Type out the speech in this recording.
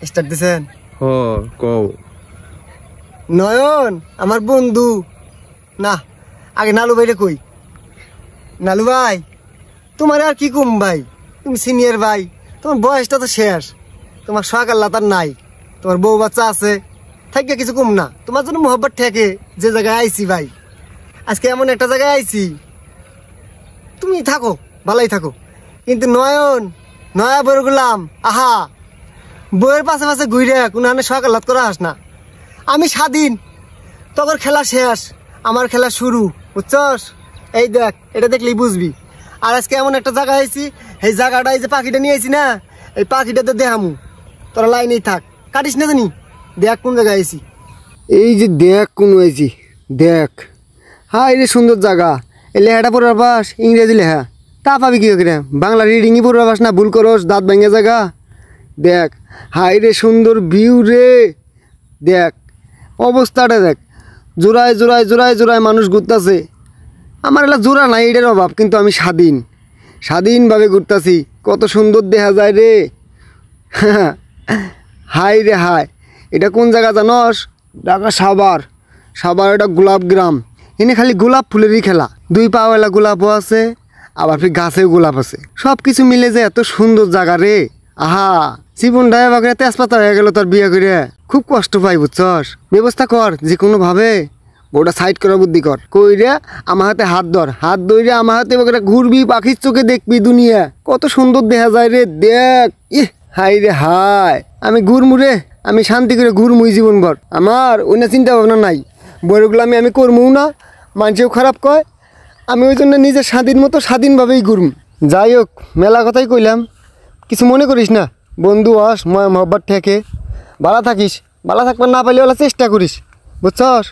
Start দিছেন? হ কও। নয়ন আমার বন্ধু না, আগে নালু ভাইরে কই। নালু ভাই, তোমার আর কি কম ভাই, তুমি সিনিয়র ভাই, তোমার বয়সটা তো শেষ, তোমার শখ আল্লাহ তার নাই, তোমার বউ বাচ্চা আছে, থাকে কিছু কম না, তোমার জন্য মোহব্বত ঠেকে যে জায়গায় আইছি ভাই। আজকে এমন একটা জায়গায় আইছি, তুমি থাকো ভালোই থাকো, কিন্তু নয়ন নয়া বই গুলাম আহা, বইয়ের পাশে পাশে ঘুরে কোনো শখ আল্লাহ করা আস না। আমি স্বাধীন, তোর খেলা শেষ, আমার খেলা শুরু, বুঝছস? এই দেখ, এটা দেখলেই বুঝবি। আর আজকে এমন একটা জায়গা আইছি, এই জায়গাটা এই যে পাখিটা নিয়ে আইছি না, এই পাখিটাতে দেখামু, তোরা লাইনেই থাক, কাটিস না জানি। দেখ কোন জায়গায় আইছি, এই যে দেখ কোন আইছি, দেখ। হ্যাঁ এই সুন্দর জায়গা, এই লেখাটা পড়ার বাস ইংরেজি লেখা, তা পাবি কি করে? বাংলা রিডিংই পড়ার বাস না, ভুল করস, দাঁত ভেঙে জায়গা। দেখ হাই রে সুন্দর ভিউ রে, দেখ অবস্থাটা দেখ, জোড়ায় জোড়ায় জোড়ায় জোড়ায় মানুষ ঘুরতেছে। আমার এলা জোড়া নাই, এটার অভাব, কিন্তু আমি স্বাধীন, স্বাধীনভাবে ঘুরতেছি। কত সুন্দর দেখা যায় রে। হাই রে হাই, এটা কোন জায়গা জানস? ঢাকা সাভার, সাভার এটা গোলাপ গ্রাম, এনে খালি গোলাপ ফুলেরই খেলা। দুই পাওয়ালা গোলাপও আছে, আবার ফির গাছেও গোলাপ আছে, সব কিছু মিলে যে এত সুন্দর জায়গা রে। আহা, জীবনটা এবার তেজপাতা হয়ে গেল তোর বিয়ে করে, খুব কষ্ট পাই বুঝছস। ব্যবস্থা কর যে কোনো ভাবে, ওটা সাইড করার বুদ্ধি কর। কই রে, আমার হাতে হাত ধর, হাত ধরে আমার হাতে ঘুরবি, পাখির চোখে দেখবি দুনিয়া, কত সুন্দর দেখা যায় রে। দেখ ইহ, হাই রে হাই, আমি ঘুরমু রে, আমি শান্তি করে ঘুরমুই জীবনভর, আমার অন্য চিন্তা ভাবনা নাই। বইগুলো আমি করমুও না, মানুষেও খারাপ কয়, আমি ওই জন্য নিজের স্বাধীন মতো স্বাধীনভাবেই ঘুরম। যাই হোক, মেলা কথাই কইলাম, কিছু মনে করিস না, বন্ধু আস, ময়া মহব্বত ঠেকে, ভালো থাকিস, ভালো থাকবার না পাইলে ওলা চেষ্টা করিস, বুঝছস?